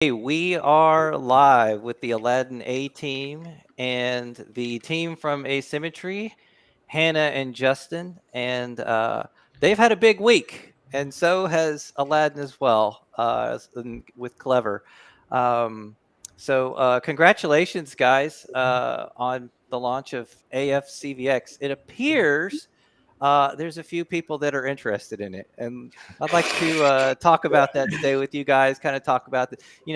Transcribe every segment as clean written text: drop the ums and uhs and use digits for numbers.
Hey, we are live with the Aladdin A team and the team from Asymmetry, Hannah and Justin, and they've had a big week, and so has Aladdin as well, with Clever. Um, Congratulations, guys, on the launch of afCVX. It appears there's a few people that are interested in it, and I'd like to talk about that today with you guys. Kind of talk about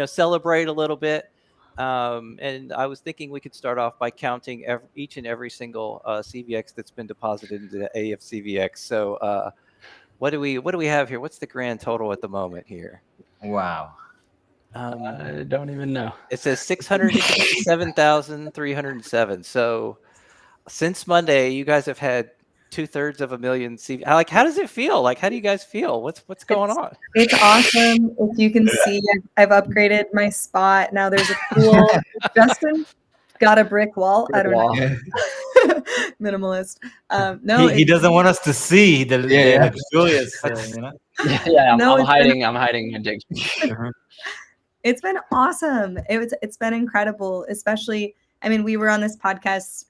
celebrate a little bit. And I was thinking we could start off by counting each and every single CVX that's been deposited into the afCVX. So what do we have here? What's the grand total at the moment here? Wow. I don't even know. It says 667,307. So since Monday, you guys have had 2/3 of a million CV. Like, how does it feel? Like, how do you guys feel? What's going on? It's awesome. If you can see, I've upgraded my spot. Now there's a pool. Justin got a brick wall. I don't know. Minimalist. No, he doesn't want us to see the luxurious, Yeah, No, I'm hiding. I'm hiding my digs. It's been awesome. It's been incredible, especially, I mean, we were on this podcast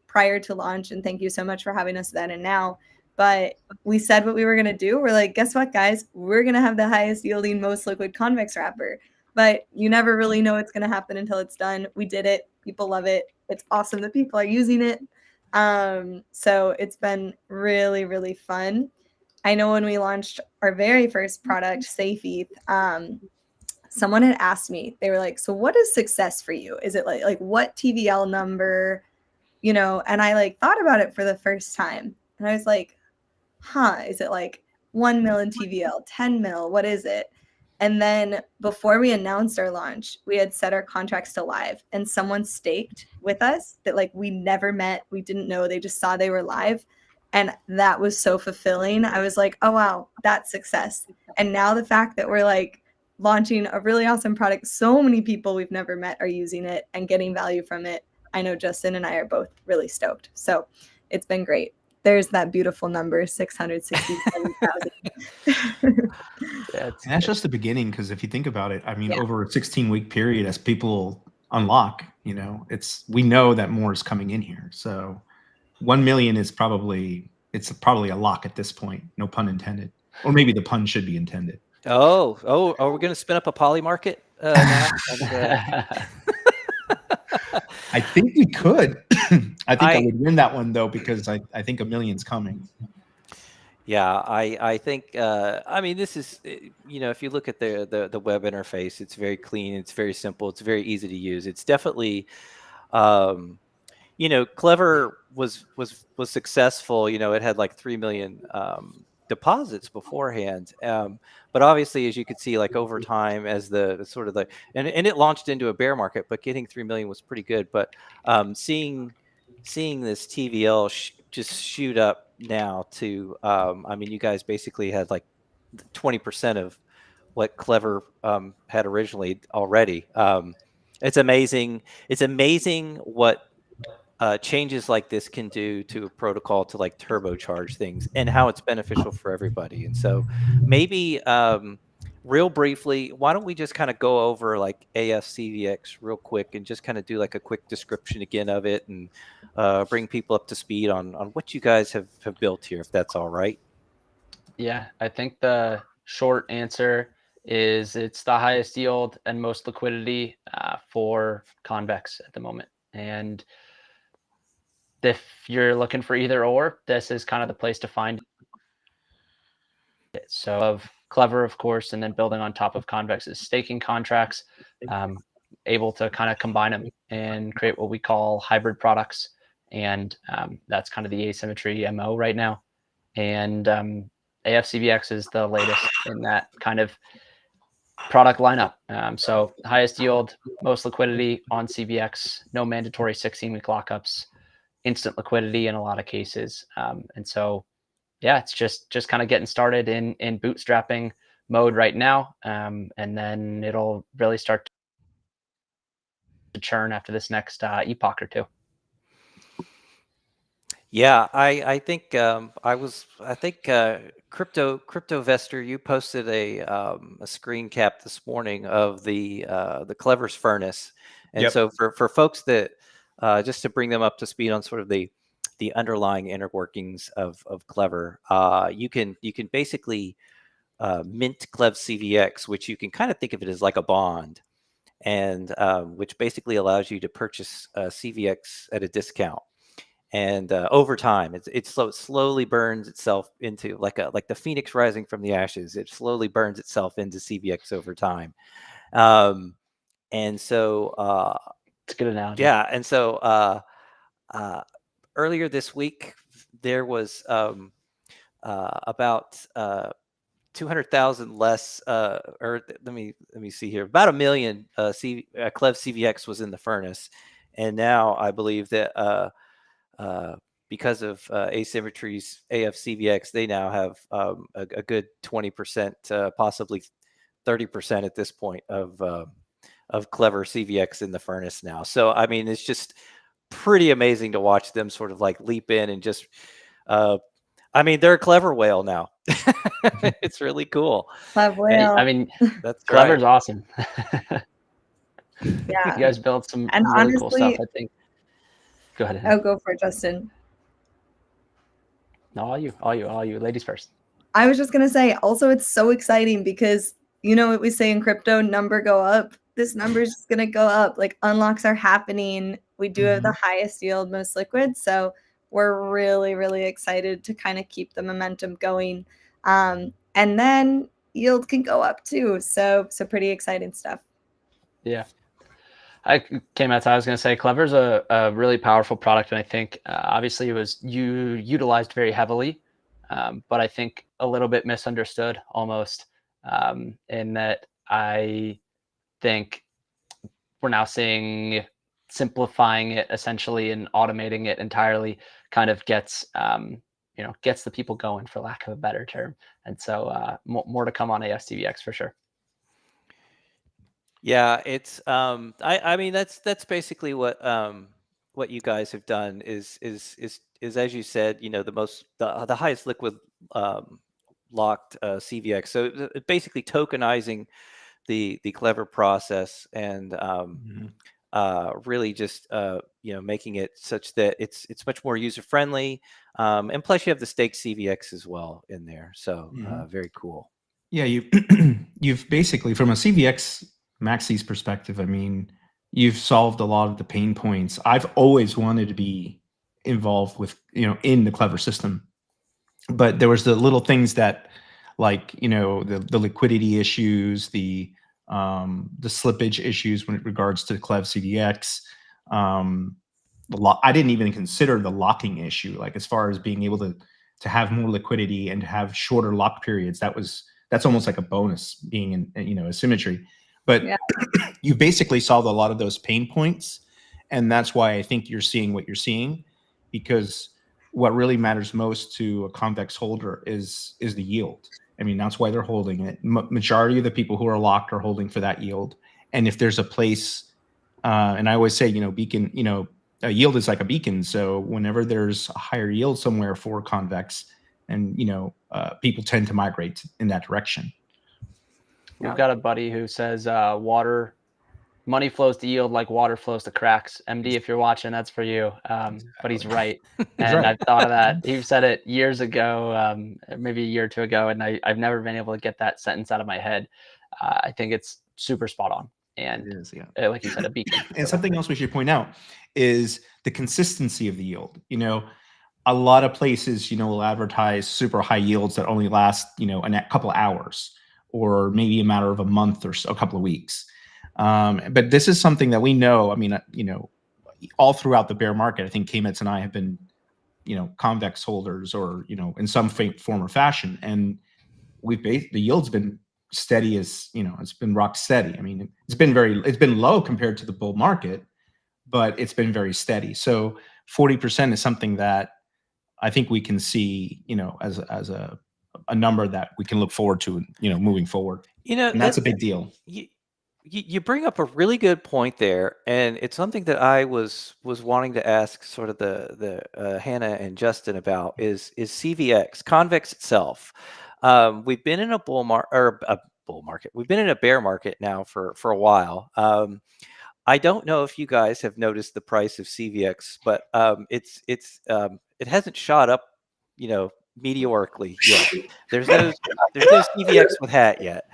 prior to launch, and thank you so much for having us then and now. But we said what we were going to do. We're like, guess what, guys? We're going to have the highest yielding, most liquid convex wrapper. But you never really know what's going to happen until it's done. We did it. People love it. It's awesome that people are using it. So it's been really, really fun. I know when we launched our very first product, Safe ETH, someone had asked me, they were like, so what is success for you? Is it like what TVL number, and I thought about it for the first time. And I was like, is it like 1 mil in TVL, 10 mil? What is it? And then before we announced our launch, we had set our contracts to live, and someone staked with us that we never met. We didn't know. They just saw they were live. And that was so fulfilling. I was like, oh, wow, that's success. And now the fact that we're launching a really awesome product, so many people we've never met are using it and getting value from it. I know Justin and I are both really stoked. So it's been great. There's that beautiful number, 667,000. And that's just the beginning, because if you think about it, I mean, over a 16-week period, as people unlock, we know that more is coming in here. So 1 million is probably a lock at this point. No pun intended. Or maybe the pun should be intended. Oh, are we going to spin up a poly market now? I think we could. I think I would win that one, though, because I think 1 million's coming. Yeah, I think, I mean, this is, if you look at the web interface, it's very clean, it's very simple, it's very easy to use. It's definitely, Clever was successful. It had like 3 million deposits beforehand. But obviously, as you could see, over time, as the sort of and it launched into a bear market, but getting 3 million was pretty good. But seeing this TVL just shoot up now to, I mean, you guys basically had 20% of what Clever had originally already. It's amazing. It's amazing what changes like this can do to a protocol to turbocharge things, and how it's beneficial for everybody. And so maybe real briefly, why don't we just kind of go over afCVX real quick, and just kind of do a quick description again of it, and bring people up to speed on what you guys have built here, if that's all right. Yeah, I think the short answer is it's the highest yield and most liquidity for convex at the moment. And if you're looking for either or, this is kind of the place to find it. So of Clever, of course, and then building on top of Convex's staking contracts, able to kind of combine them and create what we call hybrid products. And that's kind of the Asymmetry MO right now. And afCVX is the latest in that kind of product lineup. So highest yield, most liquidity on CVX, no mandatory 16-week lockups, instant liquidity in a lot of cases. And so, yeah, it's just kind of getting started in bootstrapping mode right now. And then it'll really start to churn after this next epoch or two. Yeah, I think I think Cryptovestor, you posted a screen cap this morning of the Clever's furnace, and Yep. so for folks that just to bring them up to speed on sort of the underlying inner workings of Clever, you can basically mint Clev CVX, which you can kind of think of it as like a bond, and which basically allows you to purchase CVX at a discount. And over time, it slowly burns itself into like the phoenix rising from the ashes. It slowly burns itself into CVX over time. And so It's a good analogy. yeah, and so uh, earlier this week there was about 200,000 less, or let me see here, about a million Clev CVX was in the furnace, and now I believe that uh, because of Asymmetry's afCVX, they now have a good 20%, possibly 30% at this point of Clever CVX in the furnace now. So I mean, it's just pretty amazing to watch them sort of like leap in and just. I mean, they're a Clever whale now. It's really cool. Clev whale. I mean, That's Clever's right. awesome. Yeah. You guys built some And really cool honestly, stuff, I think. Go ahead. oh, go for it, Justin. No, all you. Ladies first. I was just gonna say, also, it's so exciting because you know what we say in crypto, number go up. This number is just gonna go up. Like unlocks are happening. We do have the highest yield, most liquid. So we're really, really excited to kind of keep the momentum going. And then yield can go up too. So pretty exciting stuff. Yeah. I came out. I was going to say Clever's a really powerful product, and I think obviously it was utilized very heavily, but I think a little bit misunderstood almost, in that I think we're now seeing simplifying it essentially and automating it entirely kind of gets gets the people going, for lack of a better term. And so more to come on afCVX for sure. Yeah, it's I mean that's basically what you guys have done is as you said, you know, the highest liquid locked CVX. So basically tokenizing the Clever process and really just you know, making it such that it's much more user friendly, and plus you have the stake CVX as well in there. So very cool. Yeah, you've basically, from a CVX Maxi's perspective, I mean, you've solved a lot of the pain points. I've always wanted to be involved with, you know, in the Clever system, but there was the little things that, like, you know, the liquidity issues, the slippage issues when it regards to Clev CVX. I didn't even consider the locking issue, like as far as being able to have more liquidity and to have shorter lock periods. That's almost like a bonus being in, you know, Asymmetry. But Yeah. you basically solved a lot of those pain points, and that's why I think you're seeing what you're seeing, because what really matters most to a convex holder is the yield. I mean, that's why they're holding it. Majority of the people who are locked are holding for that yield. And if there's a place, and I always say, you know, beacon, you know, a yield is like a beacon. So whenever there's a higher yield somewhere for convex, and you know, people tend to migrate in that direction. We've got a buddy who says money flows to yield like water flows to cracks. MD, if you're watching, that's for you. But he's right. And right. I've thought of that. He said it years ago, maybe a year or two ago, and I've never been able to get that sentence out of my head. I think it's super spot on. And It is, yeah. Like you said, a beacon. And something else we should point out is the consistency of the yield. You know, a lot of places, you know, will advertise super high yields that only last, you know, a couple of hours, or maybe a matter of a month or so, a couple of weeks. But this is something that we know. I mean, you know, all throughout the bear market, I think K-Metz and I have been, you know, convex holders, or, you know, in some form or fashion. And the yield's been steady as, you know, it's been rock steady. I mean, it's been low compared to the bull market, but it's been very steady. So 40% is something that I think we can see, you know, as a number that we can look forward to, you know, moving forward. You know, and that's a big deal. you bring up a really good point there, and it's something that I was wanting to ask sort of the Hannah and Justin about is CVX convex itself. We've been in a bull market. We've been in a bear market now for a while. I don't know if you guys have noticed the price of CVX, but it hasn't shot up, meteorically yet. There's no CVX with hat yet.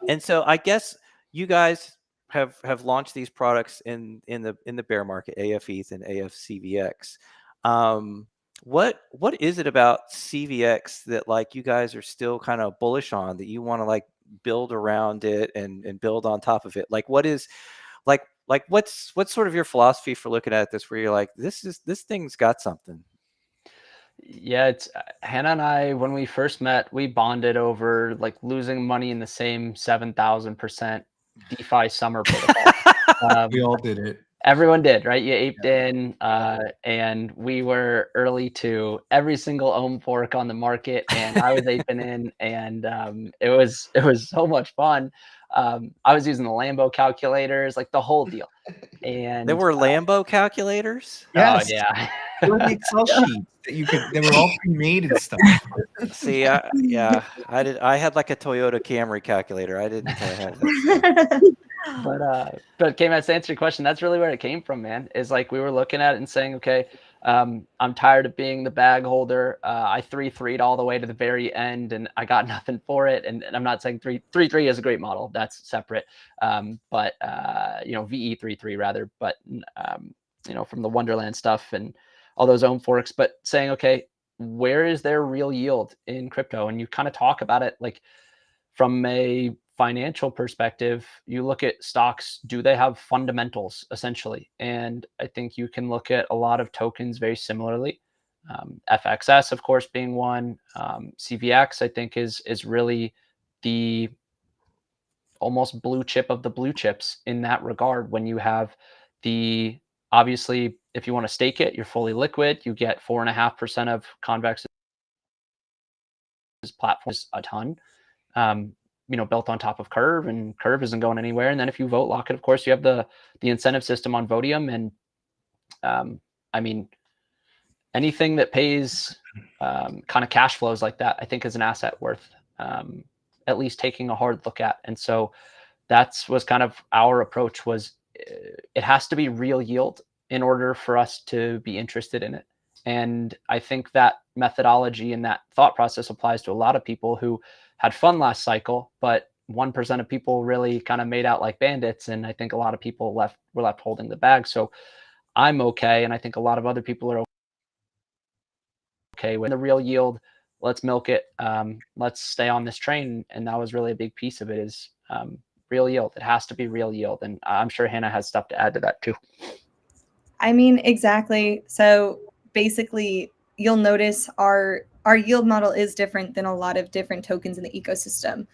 And so I guess you guys have launched these products in the bear market, AFETH and afCVX. What is it about CVX that like you guys are still kind of bullish on, that you want to like build around it and build on top of it? Like what is what's sort of your philosophy for looking at this, where you're like, this thing's got something? Yeah, it's Hannah and I, when we first met, we bonded over like losing money in the same 7,000% DeFi summer protocol. We all did it. Everyone did, right? You aped in, and we were early to every single ohm fork on the market, and I was aping in, and it was so much fun. I was using the Lambo calculators, like the whole deal. And there were Lambo calculators. Yes. Oh yeah. There were the Excel sheets that they were all pre-made and stuff. See, I had like a Toyota Camry calculator. I didn't have that. But K-Matt, to answer your question, that's really where it came from, man. Is like we were looking at it and saying, okay, I'm tired of being the bag holder. I 3-3'd all the way to the very end, and I got nothing for it. And I'm not saying 3-3 is a great model. That's separate. But VE 3-3 rather. But from the Wonderland stuff and all those ohm forks. But saying, okay, where is there real yield in crypto? And you kind of talk about it like from a financial perspective. You look at stocks, do they have fundamentals essentially? And I think you can look at a lot of tokens very similarly. FXS, of course, being one. CVX, I think, is really the almost blue chip of the blue chips in that regard. When you have obviously, if you want to stake it, you're fully liquid. You get 4.5% of Convex's platforms, a ton. Built on top of Curve, and Curve isn't going anywhere. And then if you vote lock it, of course, you have the incentive system on Vodium. And anything that pays kind of cash flows like that, I think is an asset worth at least taking a hard look at. And so was kind of our approach, was it has to be real yield in order for us to be interested in it. And I think that methodology and that thought process applies to a lot of people who had fun last cycle, but 1% of people really kind of made out like bandits. And I think a lot of people were left holding the bag. So I'm okay. And I think a lot of other people are okay with the real yield. Let's milk it. Let's stay on this train. And that was really a big piece of it, is real yield. It has to be real yield. And I'm sure Hannah has stuff to add to that too. I mean, exactly. So basically, you'll notice our yield model is different than a lot of different tokens in the ecosystem.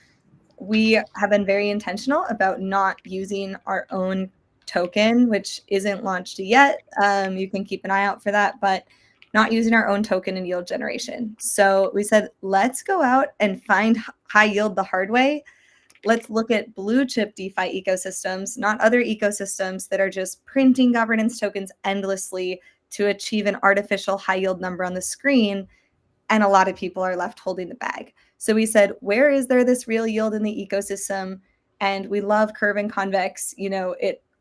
We have been very intentional about not using our own token, which isn't launched yet. You can keep an eye out for that, but not using our own token in yield generation. So we said, let's go out and find high yield the hard way. Let's look at blue chip DeFi ecosystems, not other ecosystems that are just printing governance tokens endlessly to achieve an artificial high yield number on the screen. And a lot of people are left holding the bag. So we said, where is there this real yield in the ecosystem? And we love Curve and Convex.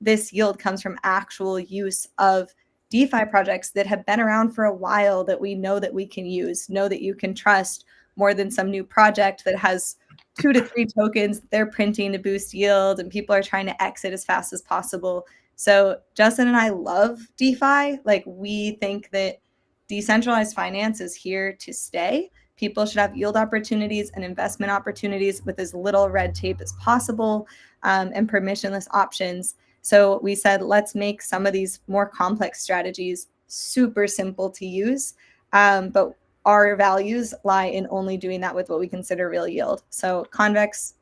This yield comes from actual use of DeFi projects that have been around for a while, that we know that we can use, know that you can trust, more than some new project that has 2 to 3 tokens they're printing to boost yield, and people are trying to exit as fast as possible. So Justin and I love DeFi. Like, we think that decentralized finance is here to stay. People should have yield opportunities and investment opportunities with as little red tape as possible, and permissionless options. So we said, let's make some of these more complex strategies super simple to use. But our values lie in only doing that with what we consider real yield. So Convex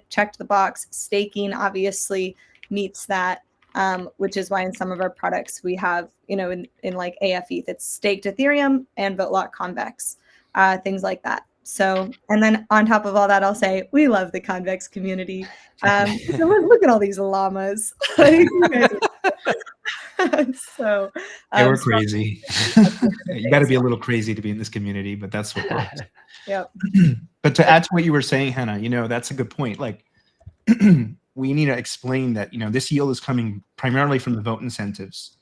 checked the box. Staking obviously meets that, which is why in some of our products we have, in like AFETH, it's staked Ethereum and vote lock Convex, things like that. So, and then on top of all that, I'll say we love the convex community. So look at all these llamas. Like, you guys so yeah, we're crazy. You got to be a little crazy to be in this community, but that's what works. Yep. But to add to what you were saying, Hannah, that's a good point. Like, we need to explain that this yield is coming primarily from the vote incentives,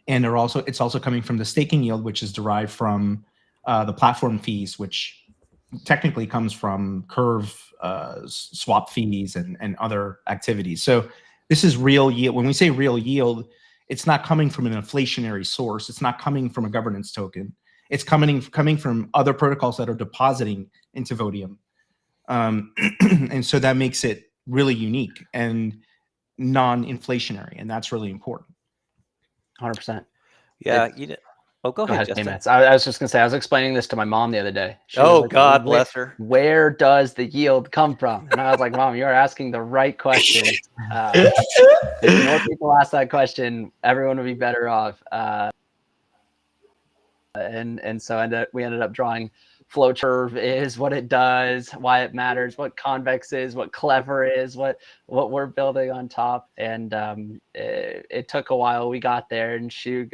and it's also coming from the staking yield, which is derived from the platform fees, which technically comes from Curve swap fees and other activities. So this is real yield. When we say real yield, it's not coming from an inflationary source. It's not coming from a governance token. It's coming from other protocols that are depositing into Vodium. And so that makes it really unique and non-inflationary, and that's really important. 100%. Yeah, go ahead, Justin. Justin. I was just gonna say, I was explaining this to my mom the other day. She was like, God bless her. Where does the yield come from? And I was like, Mom, you're asking the right question. If more people ask that question, everyone would be better off. And so we ended up drawing flow curve is, what it does, why it matters, what convex is, what clever is, what we're building on top. And it took a while. We got there, and she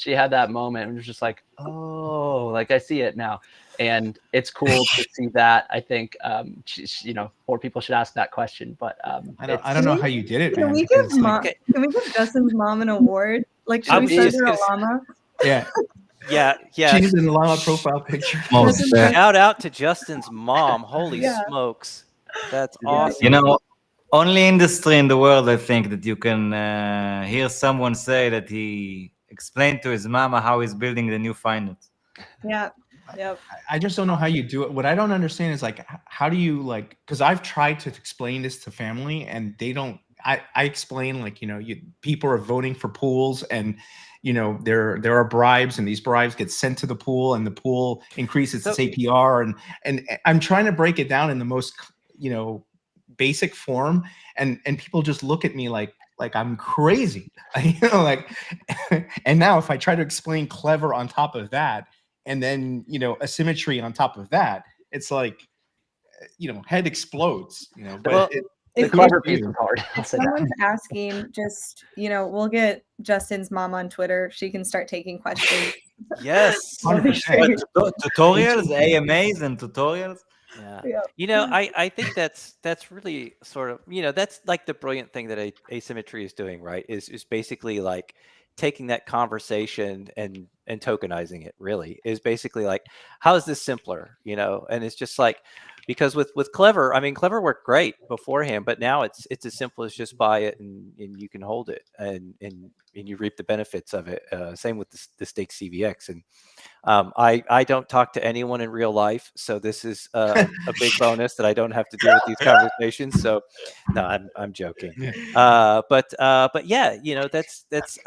had that moment and was just like, oh, like I see it now. And it's cool to see that. I think more people should ask that question. But I don't know how you did it, man. Can we give Justin's mom an award? Like, should we send her a llama? Yeah. Yeah. She's in the llama profile picture. Shout out to Justin's mom. Holy smokes. That's awesome. Only industry in the world, I think, that you can hear someone say that he explained to his mama how he's building the new finance. Yeah. Yep. I just don't know how you do it. What I don't understand is, like, how do you, like, because I've tried to explain this to family and they don't. I explain, like, people are voting for pools, and there are bribes, and these bribes get sent to the pool, and the pool increases its APR, and I'm trying to break it down in the most basic form, and people just look at me like I'm crazy, and now if I try to explain clever on top of that, and then asymmetry on top of that, it's like head explodes, but the clever piece is hard. If someone's asking, just we'll get Justin's mom on Twitter. She can start taking questions. Yes. Tutorials, AMAs, and tutorials. Yeah. I think that's really sort of that's like the brilliant thing that Asymmetry is doing, right? Is basically like taking that conversation and tokenizing it. Really is basically like, how is this simpler? And it's just like, because with Clever, I mean, Clever worked great beforehand, but now it's as simple as just buy it and you can hold it and you reap the benefits of it. Same with the stake CVX. And I don't talk to anyone in real life, so this is a big bonus that I don't have to deal with these conversations. So no, I'm joking. But yeah, that's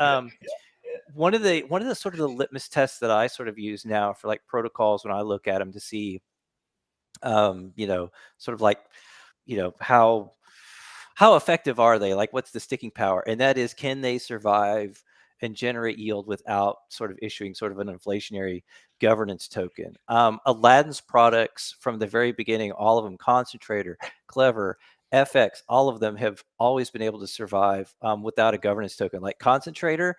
one of the sort of the litmus tests that I sort of use now for like protocols when I look at them to see sort of like how effective are they, like what's the sticking power, and that is, can they survive and generate yield without sort of issuing sort of an inflationary governance token. Aladdin's products from the very beginning, all of them, Concentrator, Clever, FX, all of them have always been able to survive without a governance token. Like Concentrator,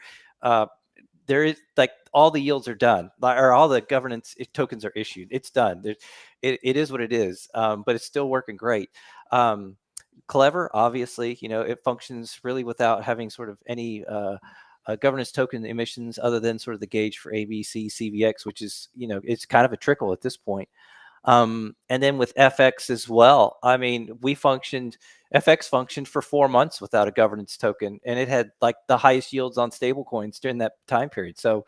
there is like all the yields are done, or all the governance tokens are issued. It's done. It is what it is, but it's still working great. Clever, obviously, it functions really without having sort of any governance token emissions other than sort of the gauge for ABC, CVX, which is, it's kind of a trickle at this point. And then with FX as well, I mean, FX functioned for 4 months without a governance token, and it had like the highest yields on stable coins during that time period. So,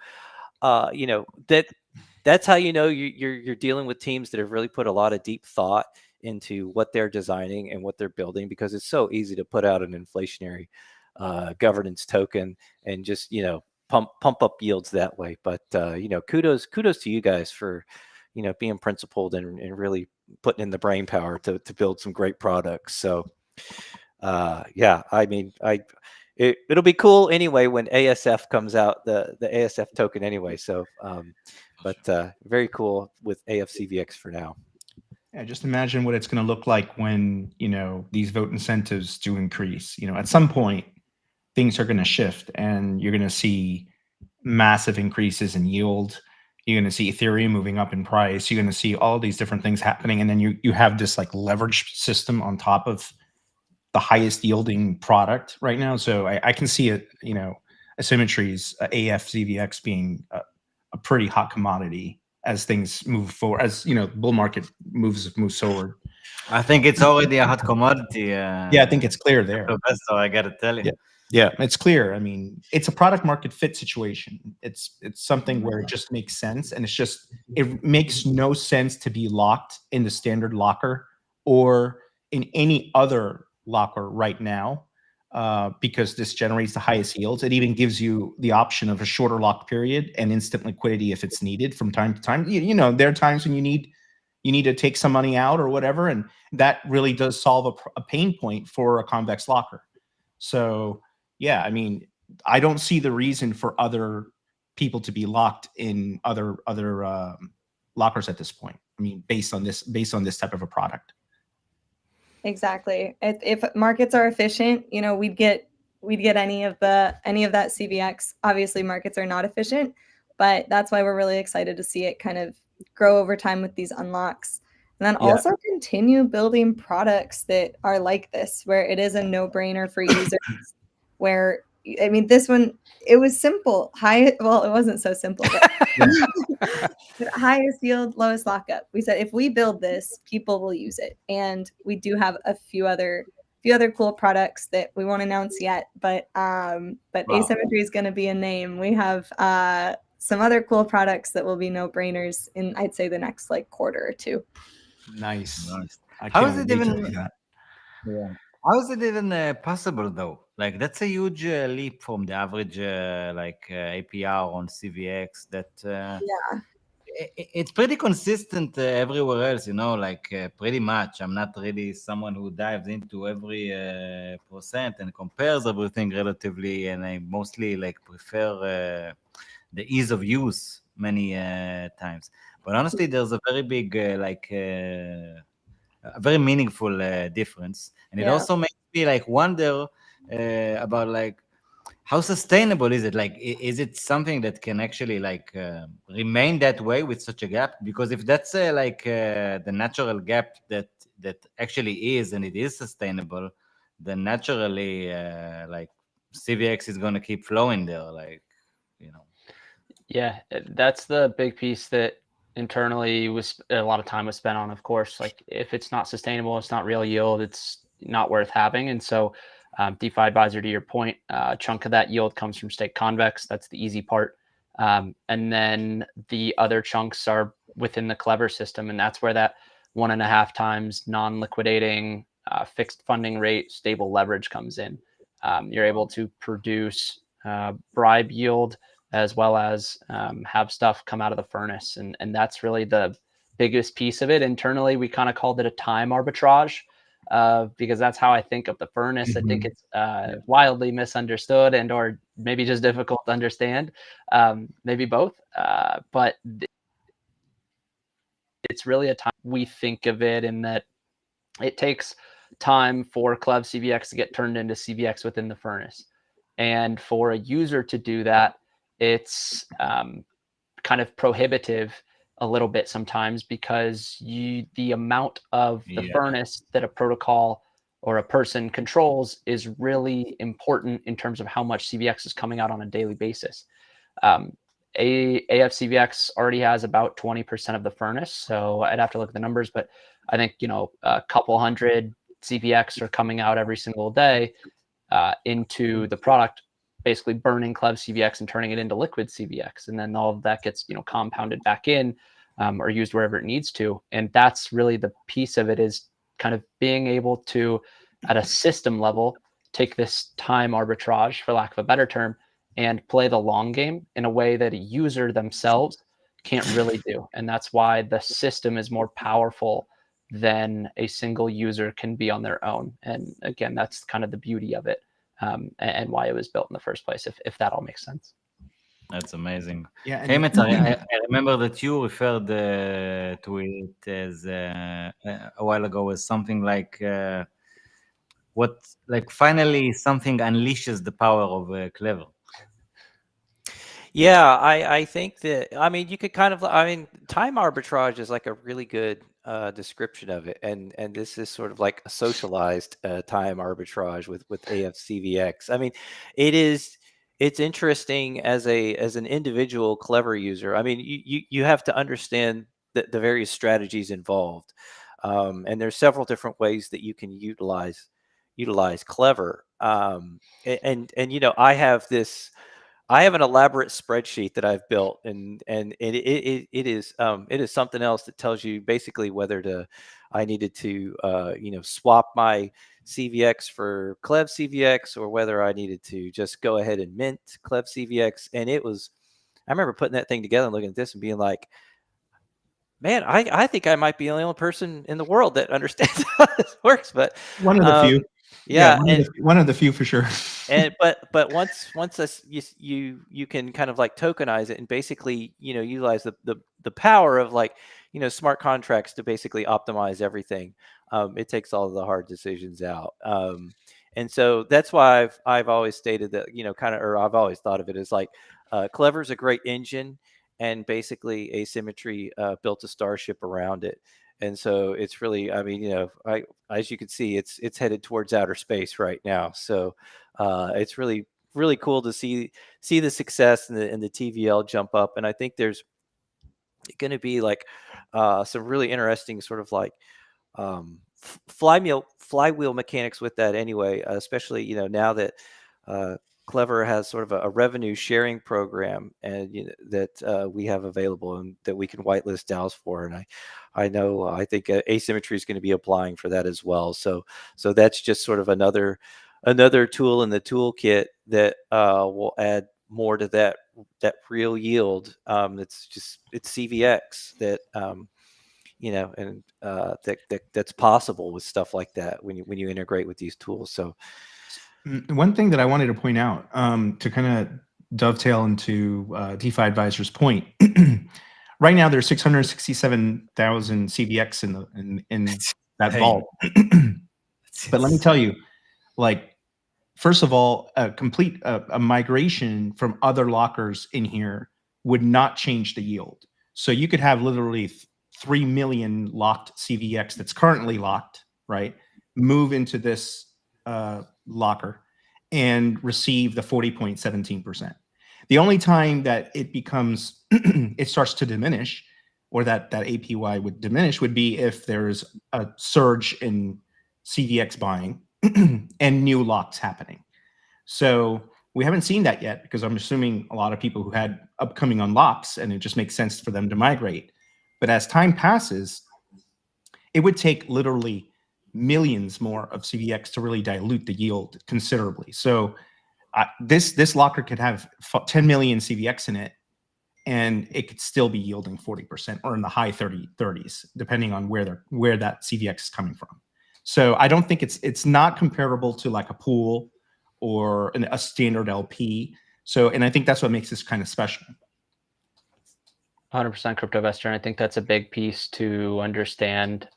that's how you're dealing with teams that have really put a lot of deep thought into what they're designing and what they're building, because it's so easy to put out an inflationary governance token and just pump up yields that way. But kudos to you guys for being principled and really putting in the brain power to build some great products. So yeah, I mean, it'll be cool anyway when ASF comes out, the ASF token anyway. So but very cool with afCVX for now. Yeah, just imagine what it's going to look like when, these vote incentives do increase. At some point, things are going to shift and you're going to see massive increases in yield. You're going to see Ethereum moving up in price. You're going to see all these different things happening. And then you have this like leverage system on top of the highest yielding product right now. So I can see it, Asymmetry's afCVX being a pretty hot commodity as things move forward, as bull market moves forward. I think it's already a hot commodity. Yeah, I think it's clear there. Professor, I gotta tell you. Yeah, it's clear. I mean, it's a product market fit situation. It's something where it just makes sense, and it makes no sense to be locked in the standard locker or in any other locker right now, because this generates the highest yields. It even gives you the option of a shorter lock period and instant liquidity if it's needed from time to time. There are times when you need to take some money out or whatever, and that really does solve a pain point for a convex locker. So yeah, I mean, I don't see the reason for other people to be locked in other lockers at this point. I mean, based on this type of a product. Exactly. If markets are efficient, we'd get any of that CVX. Obviously, markets are not efficient, but that's why we're really excited to see it kind of grow over time with these unlocks. And then also continue building products that are like this, where it is a no-brainer for users. Where, I mean, this one, it was simple. It wasn't so simple, but highest yield, lowest lockup. We said if we build this, people will use it, and we do have a few other cool products that we won't announce yet. But Asymmetry is going to be a name. We have some other cool products that will be no-brainers in, I'd say, the next quarter or two. Nice. How is it even? Yeah. How is it even possible though? Like that's a huge leap from the average APR on CVX. That it's pretty consistent everywhere else. Pretty much. I'm not really someone who dives into every percent and compares everything relatively, and I mostly prefer the ease of use many times. But honestly, there's a very big a very meaningful difference, and it also makes me wonder about how sustainable is it? Is it something that can actually remain that way with such a gap? Because if that's the natural gap that actually is, and it is sustainable, then naturally CVX is going to keep flowing there, Yeah, that's the big piece that internally was a lot of time was spent on. Of course, if it's not sustainable, it's not real yield, it's not worth having. And so DeFi Advisor, to your point, a chunk of that yield comes from stake convex. That's the easy part. And then the other chunks are within the Clever system. And that's where that 1.5 times non-liquidating fixed funding rate, stable leverage comes in. You're able to produce bribe yield as well as have stuff come out of the furnace. And that's really the biggest piece of it. Internally, we kind of called it a time arbitrage because that's how I think of the furnace. I think it's wildly misunderstood and or maybe just difficult to understand, maybe both. But it's really a time we think of it in that it takes time for Club CVX to get turned into CVX within the furnace. And for a user to do that, it's kind of prohibitive a little bit sometimes because the amount of the furnace that a protocol or a person controls is really important in terms of how much CVX is coming out on a daily basis. afCVX already has about 20% of the furnace, so I'd have to look at the numbers, but I think a couple hundred CVX are coming out every single day into the product, basically burning Club CVX and turning it into liquid CVX. And then all of that gets, compounded back in or used wherever it needs to. And that's really the piece of it, is kind of being able to, at a system level, take this time arbitrage, for lack of a better term, and play the long game in a way that a user themselves can't really do. And that's why the system is more powerful than a single user can be on their own. And again, that's kind of the beauty of it. And why it was built in the first place, if that all makes sense. That's amazing. Yeah, and Heymet, I remember that you referred to it as a while ago as something like finally something unleashes the power of Clever. Yeah, I think that, I mean, you could kind of, I mean, time arbitrage is like a really good description of it, and this is sort of like a socialized time arbitrage with afCVX. I mean, it's interesting as an individual Clever user. I mean, you have to understand the various strategies involved, and there's several different ways that you can utilize Clever, and you know, I have an elaborate spreadsheet that I've built, and it is something else that tells you basically whether I needed to you know, swap my CVX for Clev CVX, or whether I needed to just go ahead and mint Clev CVX. And I remember putting that thing together and looking at this and being like, man, I think I might be the only person in the world that understands how this works. But one of the few. Yeah, one of the few for sure. And but once this, you can kind of like tokenize it and basically, you know, utilize the power of, like, you know, smart contracts to basically optimize everything. It takes all of the hard decisions out. And so that's why I've always stated that, you know, or I've always thought of it as like, Clever is a great engine, and basically Asymmetry built a starship around it. And so it's really, I mean, you know, as you can see, it's headed towards outer space right now. So it's really cool to see the success and the TVL jump up. And I think there's going to be like some really interesting sort of like flywheel mechanics with that anyway, especially, you know, now that Clever has sort of a revenue sharing program, and you know, that we have available and that we can whitelist DAOs for. And I think Asymmetry is going to be applying for that as well. So that's just sort of another tool in the toolkit that will add more to that real yield. It's CVX that you know, and that's possible with stuff like that when you integrate with these tools. So one thing that I wanted to point out, to kind of dovetail into DeFi Advisor's point, right now there's 667,000 CVX in that vault. But let me tell you, like, first of all, a migration from other lockers in here would not change the yield. So you could have literally 3 million locked CVX that's currently locked, right? Move into this locker and receive the 40.17%. The only time that it becomes, it starts to diminish, or that APY would diminish, would be if there's a surge in CVX buying and new locks happening. So we haven't seen that yet, because I'm assuming a lot of people who had upcoming unlocks, and it just makes sense for them to migrate. But as time passes, it would take literally millions more of CVX to really dilute the yield considerably. So this locker could have 10 million CVX in it, and it could still be yielding 40% or in the high 30s, depending on where that CVX is coming from. So I don't think it's not comparable to like a pool or a standard LP. So, and I think that's what makes this kind of special. 100% CryptoVestor, and I think that's a big piece to understand,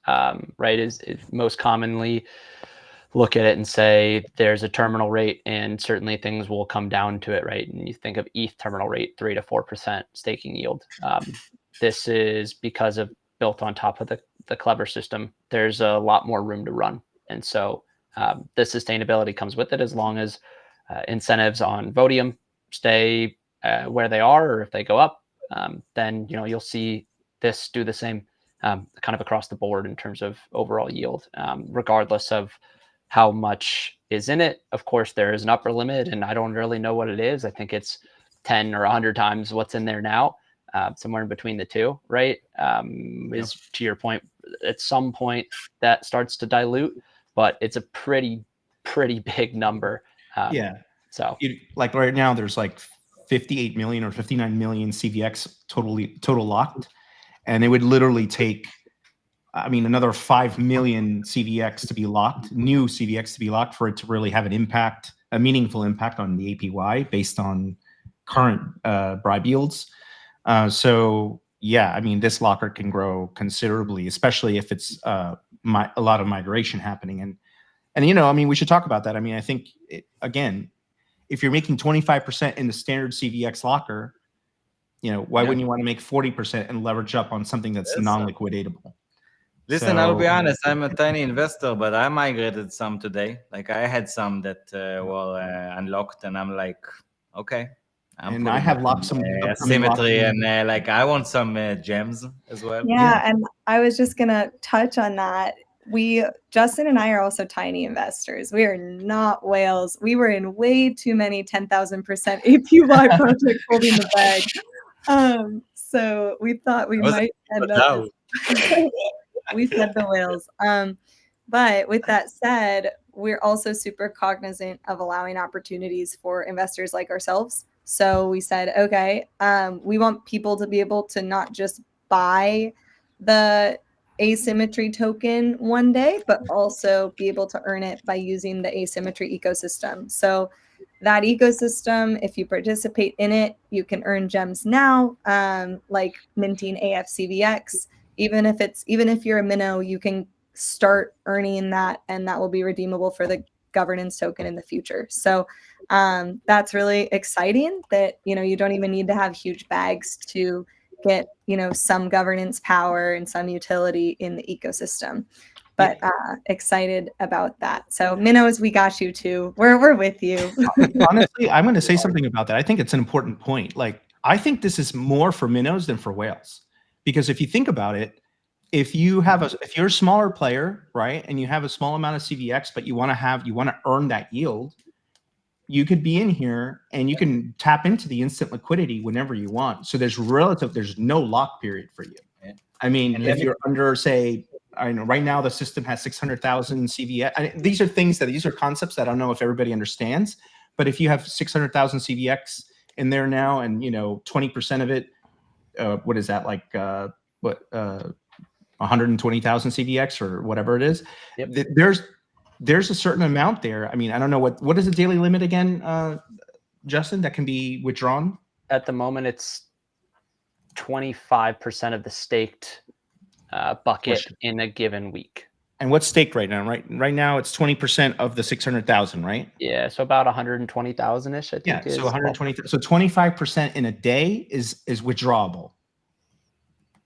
right? Is most commonly look at it and say there's a terminal rate, and certainly things will come down to it, right? And you think of ETH terminal rate, 3 to 4% staking yield. This is because of built on top of the Clever system. There's a lot more room to run, and so the sustainability comes with it, as long as incentives on Vodium stay where they are, or if they go up. Then you'll see this do the same kind of across the board in terms of overall yield, regardless of how much is in it. Of course, there is an upper limit, and I don't really know what it is. I think it's 10 or 100 times what's in there now, somewhere in between the two, right? Is to your point, at some point that starts to dilute, but it's a pretty big number. So like right now, there's like 58 million or 59 million CVX total locked, and it would literally take, I mean, another 5 million CVX to be locked, new CVX to be locked, for it to really have an impact, a meaningful impact on the APY based on current bribe yields. So yeah, I mean, this locker can grow considerably, especially if it's a lot of migration happening. And you know, I mean, we should talk about that. I mean, I think again, if you're making 25% in the standard CVX locker, you know, why wouldn't you want to make 40% and leverage up on something that's non-liquidatable? Listen, I'll be honest, I'm a tiny investor, but I migrated some today. Like I had some that were unlocked, and I'm like, okay. And I have locked some Asymmetry, and like I want some gems as well. Yeah, and I was just gonna touch on that. Justin and I are also tiny investors. We are not whales. We were in way too many 10,000% APY projects holding the bag. So we thought we might end up. We fed the whales. But with that said, we're also super cognizant of allowing opportunities for investors like ourselves. So we said, okay, we want people to be able to not just buy the Asymmetry token one day, but also be able to earn it by using the Asymmetry ecosystem. So that ecosystem, if you participate in it, you can earn gems now, like minting afCVX. Even if you're a minnow, you can start earning that, and that will be redeemable for the governance token in the future. So that's really exciting that, you know, you don't even need to have huge bags to get, you know, some governance power and some utility in the ecosystem. But excited about that. So minnows, we got you too. We're with you. Honestly, I'm going to say something about that. I think it's an important point. Like, I think this is more for minnows than for whales, because if you think about it, if you're a smaller player, right, and you have a small amount of CVX, but you want to earn that yield, you could be in here and you can tap into the instant liquidity whenever you want. So there's no lock period for you. I mean, if you're under, say, I know right now the system has 600,000 CVX. These are concepts that I don't know if everybody understands, but if you have 600,000 CVX in there now, and you know 20% of it, what is that, like 120,000 CVX or whatever it is. Yep. There's a certain amount there. I mean, I don't know what is the daily limit again, Justin, that can be withdrawn? At the moment, it's 25% of the staked bucket in a given week. And what's staked right now? Right now, it's 20% of the 600,000, right? Yeah, so about 120,000-ish, I think. Yeah, so 120. So 25% in a day is withdrawable.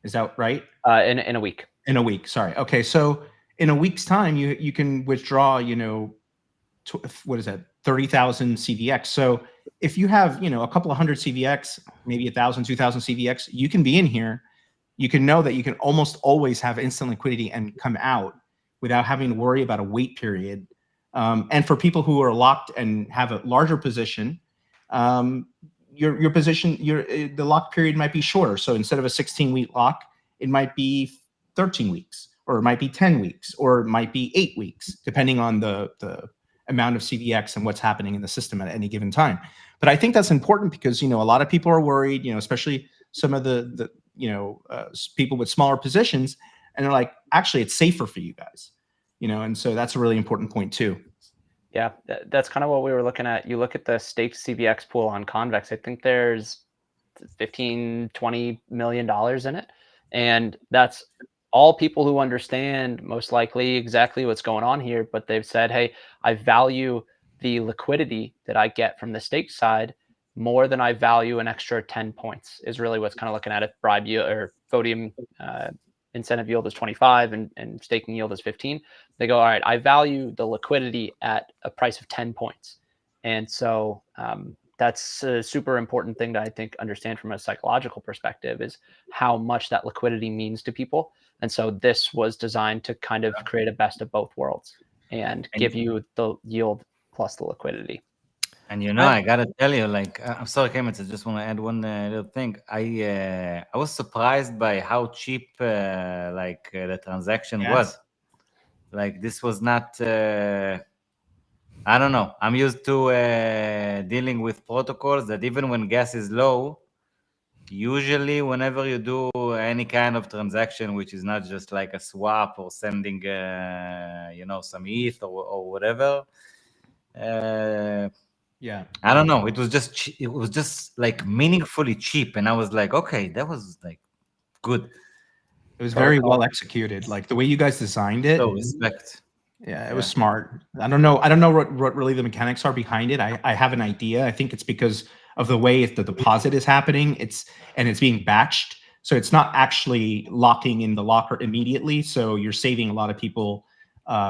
Is that right? In a week. In a week, sorry. Okay, so in a week's time, you can withdraw, you know, what is that, 30,000 CVX. So if you have, you know, a couple of hundred CVX, maybe 1,000, 2,000 CVX, you can be in here. You can know that you can almost always have instant liquidity and come out without having to worry about a wait period. And for people who are locked and have a larger position, your position, the lock period might be shorter. So instead of a 16-week lock, it might be 13 weeks, or it might be 10 weeks, or it might be 8 weeks, depending on the amount of CVX and what's happening in the system at any given time. But I think that's important because, you know, a lot of people are worried, you know, especially some of the people with smaller positions, and they're like, actually, it's safer for you guys, you know, and so that's a really important point too. Yeah, that's kind of what we were looking at. You look at the staked CVX pool on Convex, I think there's $15-20 million in it. And that's all people who understand most likely exactly what's going on here. But they've said, hey, I value the liquidity that I get from the stake side more than I value an extra 10 points is really what's kind of looking at it. Bribe yield or Vodium incentive yield is 25 and staking yield is 15. They go, all right, I value the liquidity at a price of 10 points. And so that's a super important thing that I think understand from a psychological perspective is how much that liquidity means to people. And so this was designed to kind of create a best of both worlds and give you the yield plus the liquidity. And you know, I gotta tell you, like, I'm sorry, Clemens, I just want to add one little thing. I was surprised by how cheap the transaction was. Like, this was not. I don't know. I'm used to dealing with protocols that even when gas is low, usually whenever you do any kind of transaction, which is not just like a swap or sending, you know, some ETH or whatever. Yeah. I don't know. It was just like meaningfully cheap, and I was like, okay, that was like good. It was very well executed. Like the way you guys designed it. So respect. Yeah, it was smart. I don't know what really the mechanics are behind it. I have an idea. I think it's because of the way the deposit is happening. It's being batched. So it's not actually locking in the locker immediately. So you're saving a lot of people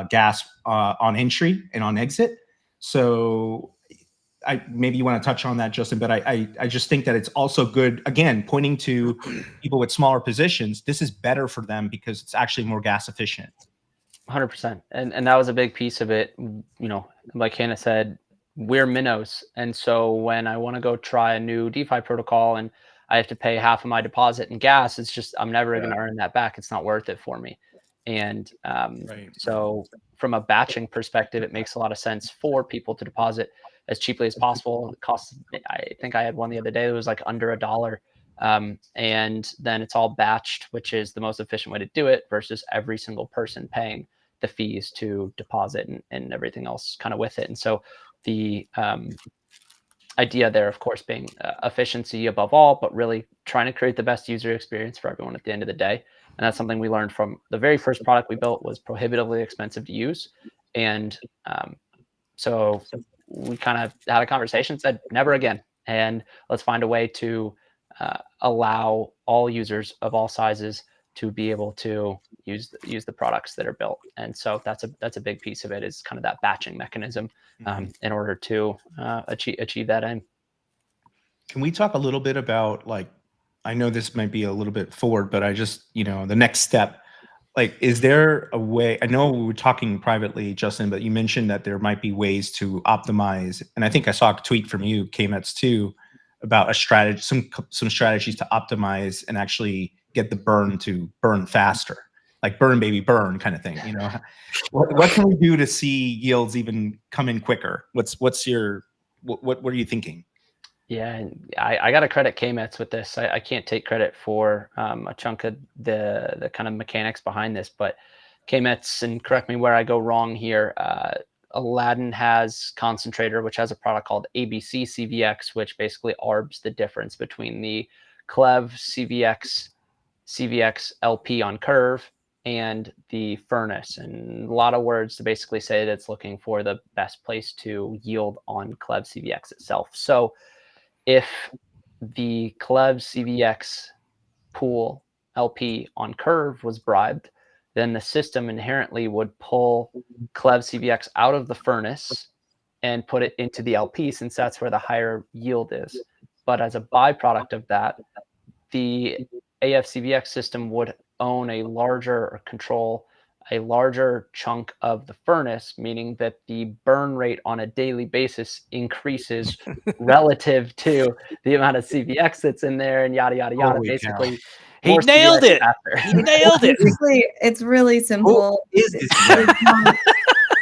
gas on entry and on exit. So maybe you want to touch on that, Justin, but I just think that it's also good, again, pointing to people with smaller positions. This is better for them because it's actually more gas efficient. 100%. And that was a big piece of it. Like Hannah said, we're minnows. And so when I want to go try a new DeFi protocol and I have to pay half of my deposit in gas, it's just, I'm never going to earn that back. It's not worth it for me. And so from a batching perspective, it makes a lot of sense for people to deposit as cheaply as possible. It costs, I think I had one the other day that was like under $1. And then it's all batched, which is the most efficient way to do it versus every single person paying the fees to deposit and everything else kind of with it. And so the idea there, of course, being efficiency above all, but really trying to create the best user experience for everyone at the end of the day. And that's something we learned from the very first product we built was prohibitively expensive to use. And so we kind of had a conversation, said never again. And let's find a way to allow all users of all sizes to be able to use the products that are built. And so that's a big piece of it, is kind of that batching mechanism in order to achieve that aim. Can we talk a little bit about, like, I know this might be a little bit forward, but I just, the next step, like, is there a way, I know we were talking privately, Justin, but you mentioned that there might be ways to optimize. And I think I saw a tweet from you, KMETS too, about a strategy, some strategies to optimize and actually get the burn to burn faster, like burn baby burn kind of thing. What can we do to see yields even come in quicker? What are you thinking? Yeah, I got to credit KMETS with this. I can't take credit for a chunk of the kind of mechanics behind this, but KMETS, and correct me where I go wrong here, Aladdin has Concentrator, which has a product called afCVX, which basically arbs the difference between the Clev CVX LP on Curve and the furnace. And a lot of words to basically say that it's looking for the best place to yield on Clev CVX itself. So if the Clev CVX pool LP on Curve was bribed, then the system inherently would pull Clev CVX out of the furnace and put it into the LP, since that's where the higher yield is. But as a byproduct of that, the afCVX system would own a larger, or control a larger chunk of the furnace, meaning that the burn rate on a daily basis increases relative to the amount of CVX that's in there, and yada, yada, yada. Holy basically, He nailed it. He nailed it. It's really simple. Who is this guy?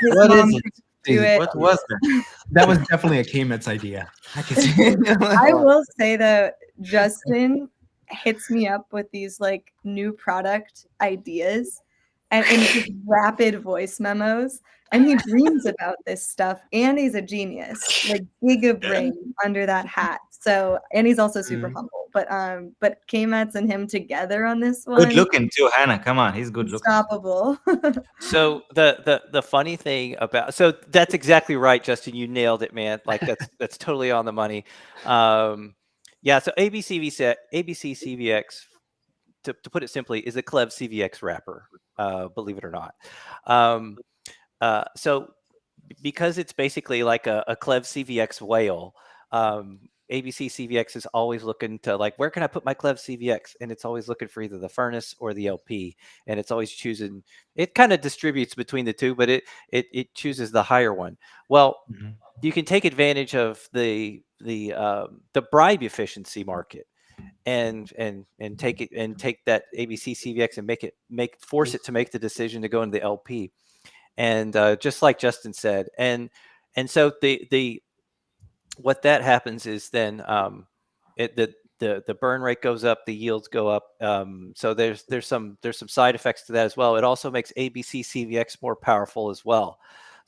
What is it? What was that? That was definitely a KMETS idea. I can see. I will say that Justin hits me up with these like new product ideas and in his rapid voice memos, and he dreams about this stuff, and he's a genius, like giga brain under that hat. So, and he's also super humble, but KMETS and him together on this one. Good looking too, Hannah. Come on, he's good looking. Unstoppable. So the funny thing about, so that's exactly right, Justin. You nailed it, man. Like that's totally on the money. Yeah. So afCVX, to put it simply, is a Clev CVX wrapper. Believe it or not. So because it's basically like a Clev CVX whale, afCVX is always looking to, like, where can I put my Clev CVX? And it's always looking for either the furnace or the LP, and it's always choosing. It kind of distributes between the two, but it chooses the higher one. Well, you can take advantage of the bribe efficiency market, and take that afCVX and force it to make the decision to go into the LP, and just like Justin said, and so the what that happens is then the burn rate goes up, the yields go up. So there's some side effects to that as well. It also makes afCVX more powerful as well.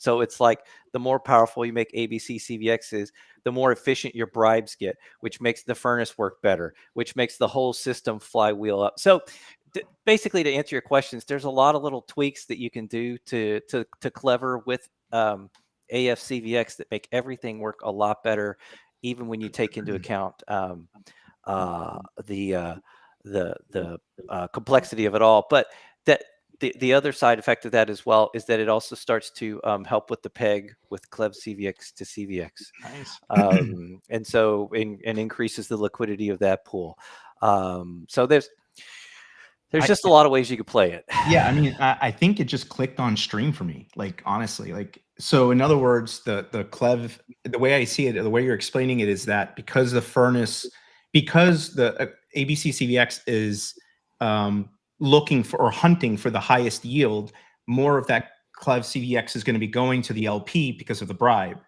So it's like the more powerful you make ABC CVXs, the more efficient your bribes get, which makes the furnace work better, which makes the whole system flywheel up. So basically, to answer your questions, there's a lot of little tweaks that you can do to Clever with afCVX that make everything work a lot better, even when you take into account the complexity of it all. But that the other side effect of that as well is that it also starts to help with the peg with Clev CVX to CVX. Nice. And so and increases the liquidity of that pool. So there's just a lot of ways you could play it. Yeah, I mean, I think it just clicked on stream for me. Like, honestly, like, so in other words, the Clev, the way I see it, the way you're explaining it is that because the furnace, because the ABC CVX is looking for or hunting for the highest yield, more of that Clev CVX is going to be going to the LP because of the bribe,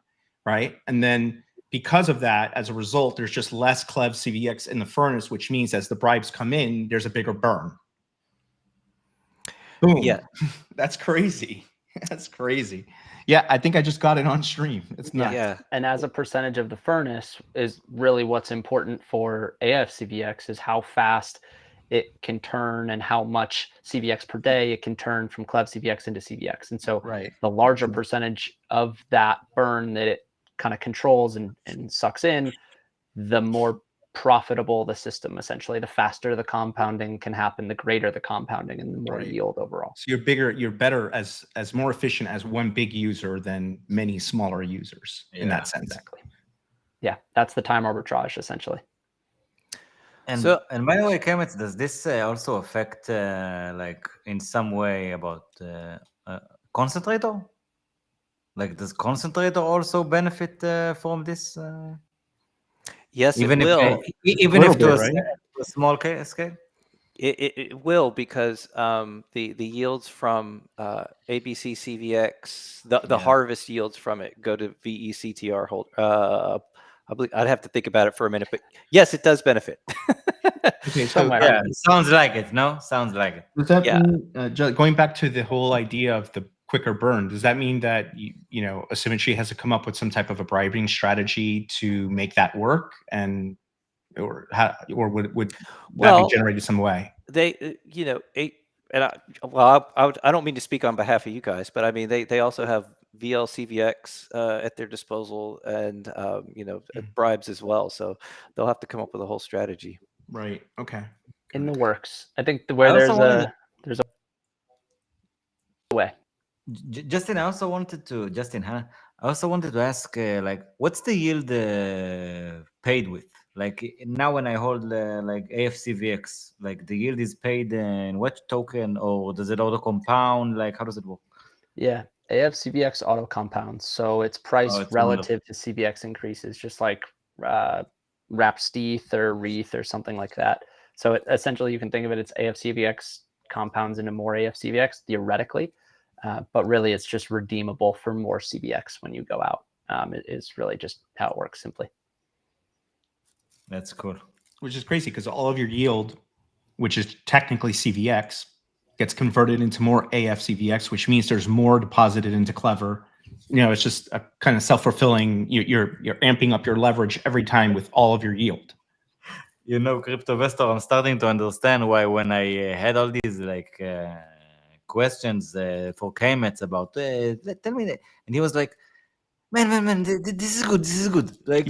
right? And then because of that, as a result, there's just less Clev CVX in the furnace, which means as the bribes come in, there's a bigger burn. Boom. Yeah. That's crazy. That's crazy. Yeah, I think I just got it on stream. It's nuts. Yeah. And as a percentage of the furnace is really what's important for afCVX is how fast it can turn and how much CVX per day it can turn from Clev CVX into CVX. And so the larger percentage of that burn that it kind of controls and sucks in, the more profitable the system, essentially. The faster the compounding can happen, the greater the compounding and the more yield overall. So you're better as more efficient as one big user than many smaller users in that sense. Exactly. Yeah, that's the time arbitrage essentially. And by the way, Kemet, does this also affect like in some way about concentrator? Like, does concentrator also benefit from this? Yes, even it will. Even if to a small scale? It will, because the yields from ABC CVX, the harvest yields from it go to VECTR hold. I believe I'd have to think about it for a minute, but yes, it does benefit. Okay, so yeah, sounds like it. No, sounds like it. Does that mean, going back to the whole idea of the quicker burn, does that mean that you know Asymmetry has to come up with some type of a bribing strategy to make that work, and or would that be generated some way? They, you know, I don't mean to speak on behalf of you guys, but I mean they also have VLCVX at their disposal, and you know, bribes as well. So they'll have to come up with a whole strategy. Right. Okay. In the works. I think where there's a way. Justin, I also wanted to ask, like, what's the yield paid with? Like now, when I hold like afCVX, like the yield is paid in what token, or does it auto compound? Like, how does it work? Yeah, afCVX auto compounds, so it's priced relative to CVX increases, just like wrapped ETH or REITH or something like that. So essentially, you can think of it as afCVX compounds into more afCVX theoretically, but really it's just redeemable for more CVX when you go out. It is really just how it works simply. That's cool. Which is crazy, because all of your yield, which is technically CVX, gets converted into more afCVX, which means there's more deposited into Clever. You know, it's just a kind of self-fulfilling. You're amping up your leverage every time with all of your yield. You know, CryptoVestor, I'm starting to understand why when I had all these like questions for Kemet about tell me that, and he was like, man, this is good. Like,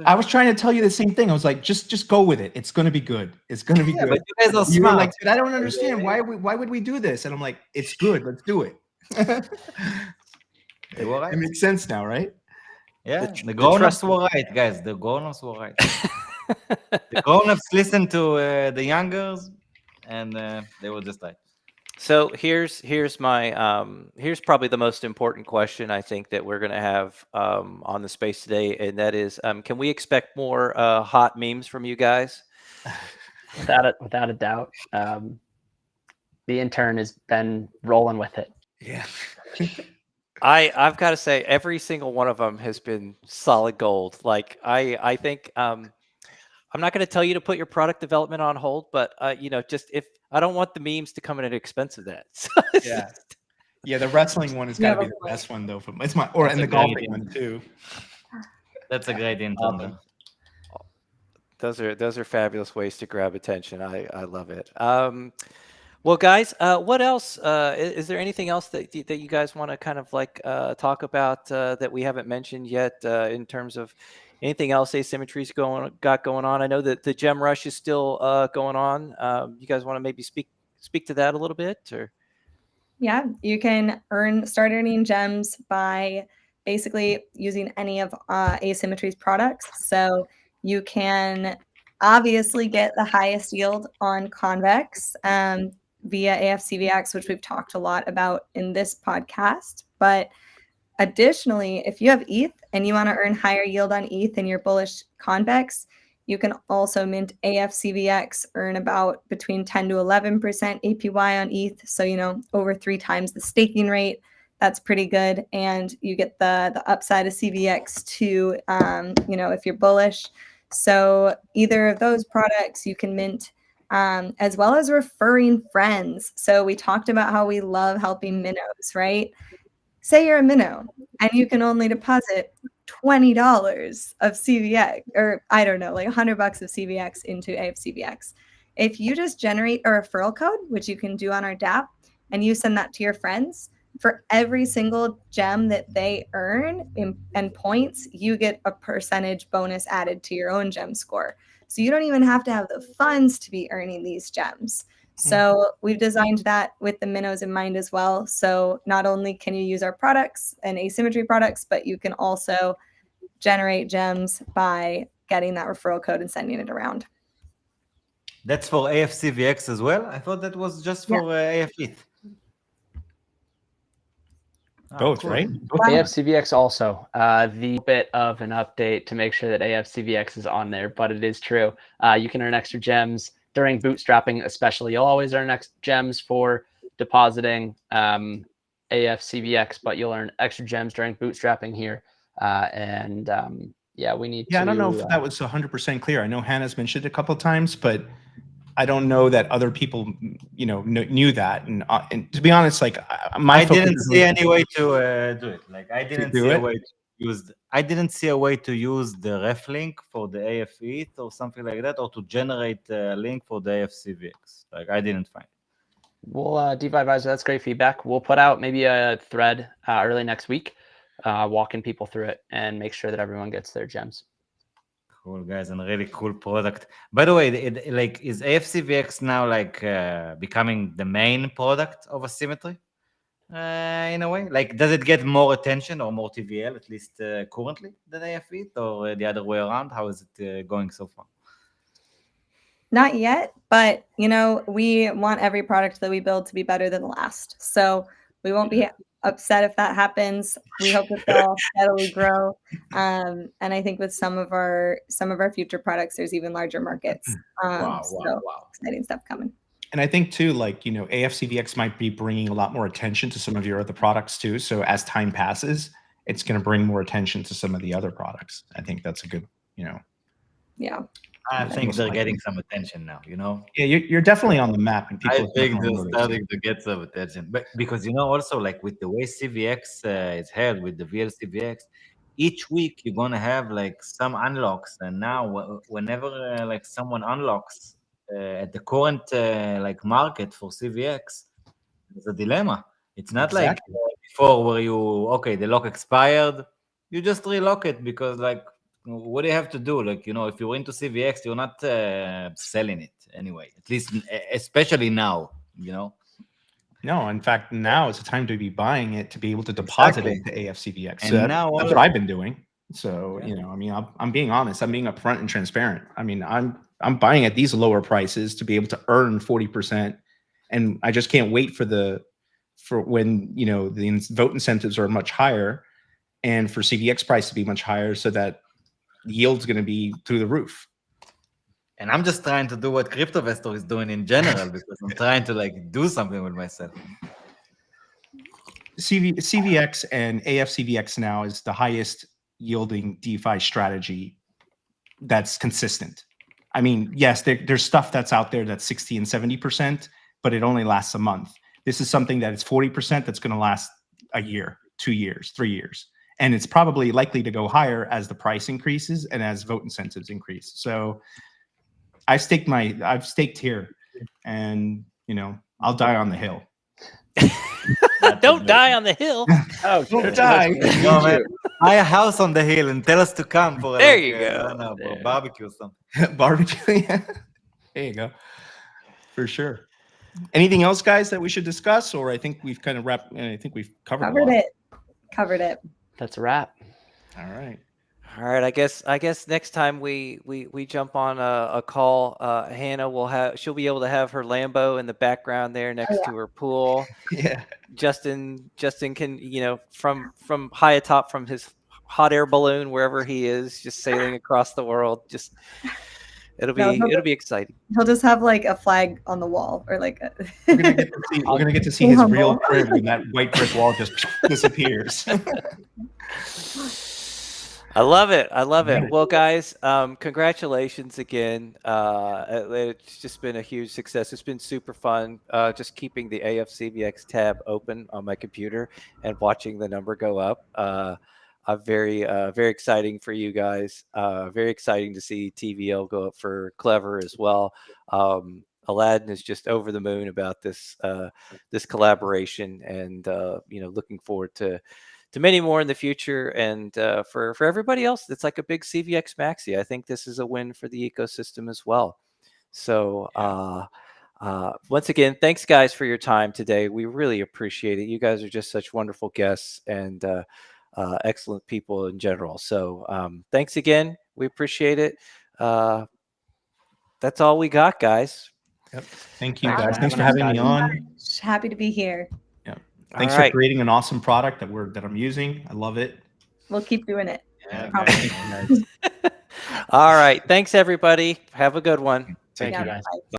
I was trying to tell you the same thing. I was like, just go with it. It's gonna be good. It's gonna be good. But you guys are smart. You were like, I don't understand why would we do this? And I'm like, it's good. Let's do it. They were right. It makes sense now, right? Yeah, the grown-ups were right, guys. The grown-ups were right. The grown-ups listened to the youngers, and they were just right. So here's my here's probably the most important question I think that we're going to have on the space today, and that is, can we expect more hot memes from you guys? Without a doubt. The intern has been rolling with it. Yeah. I've got to say, every single one of them has been solid gold. Like I think I'm not going to tell you to put your product development on hold, but you know, just if I don't want the memes to come in at the expense of that. So Yeah, the wrestling one has got to be the best one though. It's my and the golfing one too. That's a great intro. Those are fabulous ways to grab attention. I love it. Well, guys, what else? Is there anything else that you guys want to kind of like talk about that we haven't mentioned yet in terms of anything else Asymmetry's got going on? I know that the gem rush is still going on. You guys want to maybe speak to that a little bit, or? Yeah, you can start earning gems by basically using any of Asymmetry's products. So you can obviously get the highest yield on Convex via afCVX, which we've talked a lot about in this podcast. But additionally, if you have ETH and you want to earn higher yield on ETH in your bullish Convex, you can also mint afCVX, earn about between 10 to 11% APY on ETH. So, over 3 times the staking rate. That's pretty good. And you get the upside of CVX too, if you're bullish. So either of those products you can mint, as well as referring friends. So we talked about how we love helping minnows, right? Say you're a minnow and you can only deposit $20 of CVX, or I don't know, like $100 of CVX into afCVX. If you just generate a referral code, which you can do on our DApp, and you send that to your friends, for every single gem that they earn and points, you get a percentage bonus added to your own gem score. So you don't even have to have the funds to be earning these gems. So we've designed that with the minnows in mind as well. So not only can you use our products and Asymmetry products, but you can also generate gems by getting that referral code and sending it around. That's for afCVX as well? I thought that was just for AFETH. Both, cool. Right? Both afCVX also. The bit of an update to make sure that afCVX is on there, but it is true. You can earn extra gems during bootstrapping, especially. You'll always earn gems for depositing afCVX, but you'll earn extra gems during bootstrapping here. We need to... I don't know if that was 100% clear. I know Hannah's mentioned it a couple of times, but I don't know that other people, knew that. And to be honest, like I didn't see any way to do it. Like I didn't see a way to use. I didn't see a way to use the ref link for the AFETH or something like that, or to generate a link for the afCVX. Like I didn't find it. Well, DeFi Advisor, that's great feedback. We'll put out maybe a thread early next week, walking people through it and make sure that everyone gets their gems. Cool, guys, and a really cool product. By the way, is afCVX now becoming the main product of Asymmetry? In a way, like, does it get more attention or more TVL, at least currently, than AFETH, or the other way around? How is it going so far? Not yet, but we want every product that we build to be better than the last. So we won't be upset if that happens. We hope that they'll steadily grow. And I think with some of our future products, there's even larger markets. Wow. Exciting stuff coming. And I think too, afCVX might be bringing a lot more attention to some of your other products too. So as time passes, it's going to bring more attention to some of the other products. I think that's a good, Yeah. I think they're getting some attention now, Yeah, you're definitely on the map, and people. I think they're starting to get some attention, but because also like with the way CVX is held with the VLCVX, each week you're gonna have like some unlocks, and now whenever someone unlocks at the current market for CVX, there's a dilemma. It's not like before where the lock expired, you just relock it because what do you have to do? If you're into CVX, you're not selling it anyway. At least, especially now, No, in fact, now is the time to be buying it to be able to deposit it into afCVX. So and that's what I've been doing. So I'm being honest. I'm being upfront and transparent. I mean, I'm buying at these lower prices to be able to earn 40%, and I just can't wait for when the vote incentives are much higher, and for CVX price to be much higher, so that yield's going to be through the roof. And I'm just trying to do what CryptoVestor is doing in general, because I'm trying to do something with myself. CVX and afCVX now is the highest yielding DeFi strategy that's consistent. I mean, yes, there's stuff that's out there that's 60 and 70%, but it only lasts a month. This is something that is 40% that's going to last a year, 2 years, 3 years. And it's probably likely to go higher as the price increases and as vote incentives increase. So I've staked here, and I'll die on the hill. Don't die on the hill. Oh, Don't die. No, man. Buy a house on the hill and tell us to come for There like, you go. I don't know, for a barbecue or something. Barbecue. Yeah. There you go. For sure. Anything else, guys, that we should discuss? Or I think we've kind of wrapped. I think we've covered a lot. Covered it. That's a wrap. All right. All right, I guess next time we jump on a call, Hannah she'll be able to have her Lambo in the background there next to her pool. Yeah. Justin can, from high atop from his hot air balloon, wherever he is, just sailing across the world. Just it'll be exciting. He'll just have like a flag on the wall, or like We're gonna get to see his real crib when that white brick wall just disappears. I love it. Well, guys, congratulations again. It's just been a huge success. It's been super fun just keeping the afCVX tab open on my computer and watching the number go up. Very exciting for you guys. Very exciting to see TVL go up for Clever as well. Aladdin is just over the moon about this collaboration, and looking forward to many more in the future. And for everybody else, it's like a big CVX Maxi. I think this is a win for the ecosystem as well. So once again, thanks guys for your time today. We really appreciate it. You guys are just such wonderful guests and excellent people in general. So thanks again. We appreciate it. That's all we got, guys. Yep. Thank you guys. Thanks for having me on. Happy to be here. Thanks for creating an awesome product that I'm using. I love it. We'll keep doing it. Yeah, all right. Thanks, everybody. Have a good one. Thank you, guys. Bye.